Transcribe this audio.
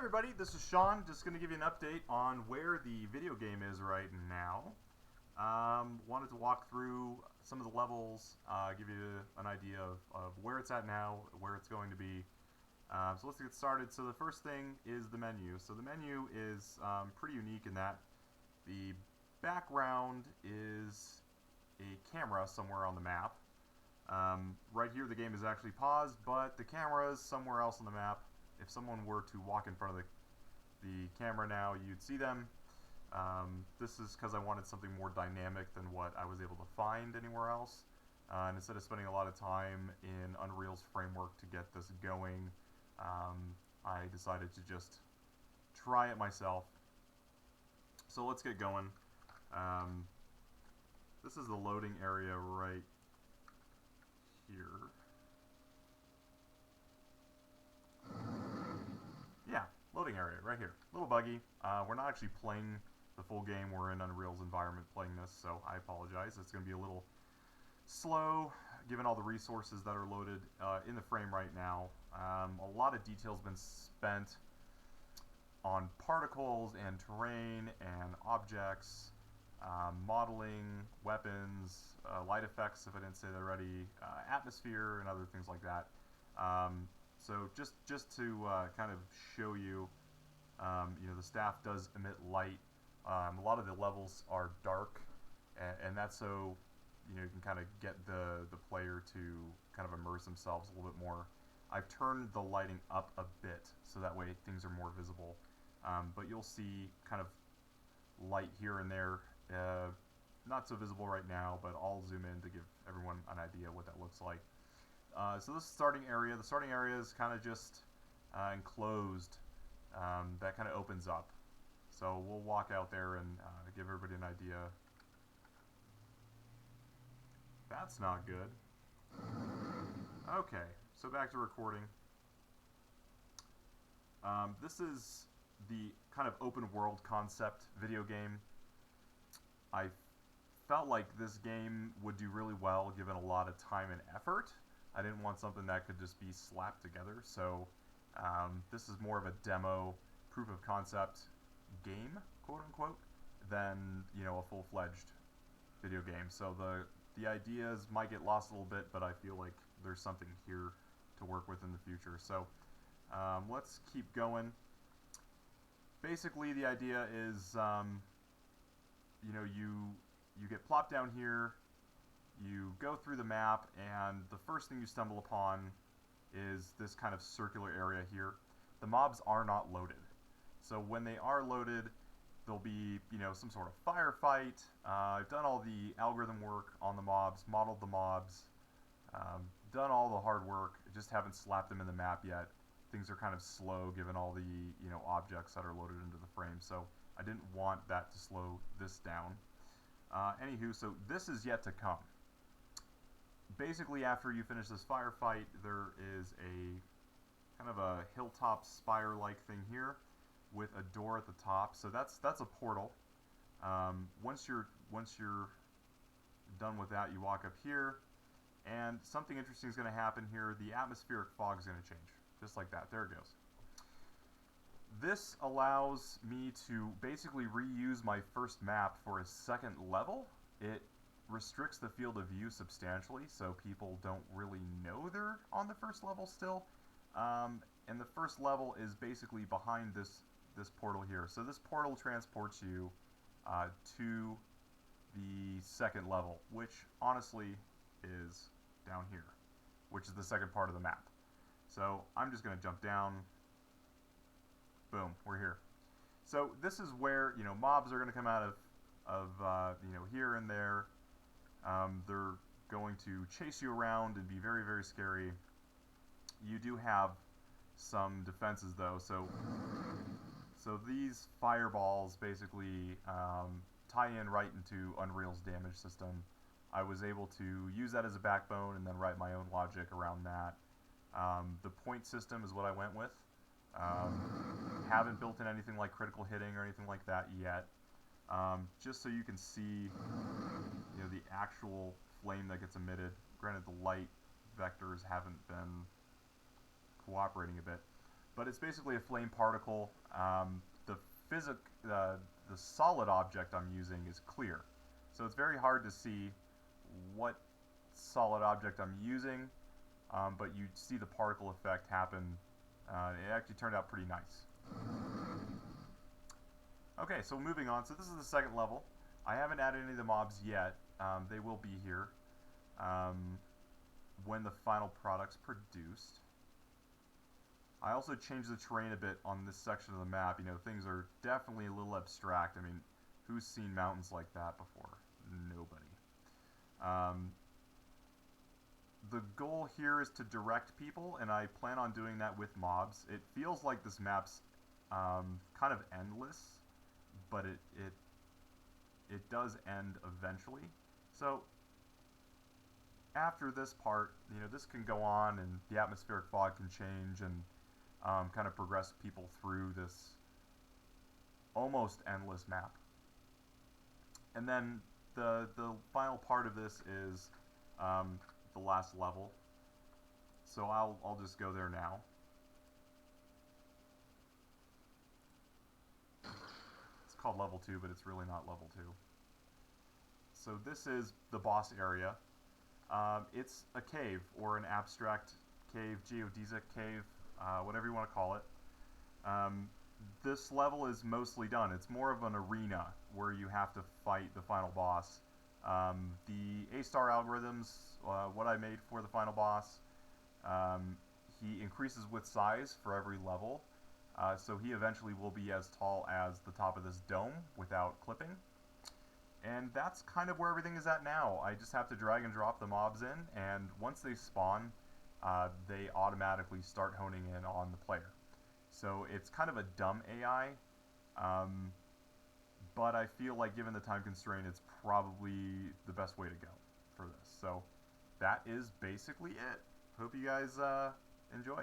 everybody, this is Sean. Just going to give you an update on where the video game is right now. Wanted to walk through some of the levels, give you an idea of where it's at now, where it's going to be. So let's get started. So the first thing is the menu. So the menu is pretty unique in that the background is a camera somewhere on the map. Right here the game is actually paused, but the camera is somewhere else on the map. If someone were to walk in front of the camera now, you'd see them. This is because I wanted something more dynamic than what I was able to find anywhere else. And instead of spending a lot of time in Unreal's framework to get this going, I decided to just try it myself. So let's get going. This is the loading area right here. Yeah, loading area right here. A little buggy. We're not actually playing the full game. We're in Unreal's environment playing this, so I apologize. It's going to be a little slow given all the resources that are loaded in the frame right now. A lot of detail's been spent on particles and terrain and objects, modeling, weapons, light effects if I didn't say that already, atmosphere and other things like that. So just to kind of show you, the staff does emit light. A lot of the levels are dark, and that's so you can kind of get the player to kind of immerse themselves a little bit more. I've turned the lighting up a bit so that way things are more visible, but you'll see kind of light here and there. Not so visible right now, but I'll zoom in to give everyone an idea what that looks like. So this is the starting area. The starting area is kind of just enclosed. That kind of opens up. So we'll walk out there and give everybody an idea. That's not good. Okay, so back to recording. This is the kind of open world concept video game. I felt like this game would do really well given a lot of time and effort. I didn't want something that could just be slapped together, so this is more of a demo, proof of concept game, quote unquote, than a full-fledged video game. So the ideas might get lost a little bit, but I feel like there's something here to work with in the future. So let's keep going. Basically, the idea is you get plopped down here. You go through the map, and the first thing you stumble upon is this kind of circular area here. The mobs are not loaded. So when they are loaded, there'll be, some sort of firefight. I've done all the algorithm work on the mobs, modeled the mobs, done all the hard work, just haven't slapped them in the map yet. Things are kind of slow given all the, objects that are loaded into the frame. So I didn't want that to slow this down. Anywho, so this is yet to come. Basically, after you finish this firefight, there is a kind of a hilltop spire-like thing here with a door at the top. So that's a portal. Once you're done with that, you walk up here, and something interesting is going to happen here. The atmospheric fog is going to change, just like that. There it goes. This allows me to basically reuse my first map for a second level. It restricts the field of view substantially, so people don't really know they're on the first level still. And the first level is basically behind this portal here. So this portal transports you to the second level, which honestly is down here, which is the second part of the map. So I'm just going to jump down. Boom, we're here. So this is where mobs are going to come out of here and there. They're going to chase you around and be very, very scary. You do have some defenses though. So these fireballs basically tie in right into Unreal's damage system. I was able to use that as a backbone and then write my own logic around that. The point system is what I went with. Haven't built in anything like critical hitting or anything like that yet. Just so you can see the actual flame that gets emitted. Granted, the light vectors haven't been cooperating a bit. but it's basically a flame particle. The physic, the solid object I'm using is clear, so it's very hard to see what solid object I'm using, but you see the particle effect happen. It actually turned out pretty nice. Okay, so moving on. So this is the second level. I haven't added any of the mobs yet. They will be here when the final product's produced. I also changed the terrain a bit on this section of the map. You know, things are definitely a little abstract. I mean, who's seen mountains like that before? Nobody. The goal here is to direct people, and I plan on doing that with mobs. It feels like this map's kind of endless, but it does end eventually. So after this part, you know, this can go on, and the atmospheric fog can change, and kind of progress people through this almost endless map. And then the final part of this is the last level. So I'll just go there now. It's called level 2, but it's really not level 2. So this is the boss area. It's a cave, or an abstract cave, geodesic cave, whatever you want to call it. This level is mostly done. It's more of an arena where you have to fight the final boss. The A-star algorithms, what I made for the final boss, he increases with size for every level. So he eventually will be as tall as the top of this dome without clipping. And that's kind of where everything is at now. I just have to drag and drop the mobs in, and once they spawn, they automatically start honing in on the player. So it's kind of a dumb AI, but I feel like given the time constraint, it's probably the best way to go for this. So that is basically it. Hope you guys enjoy.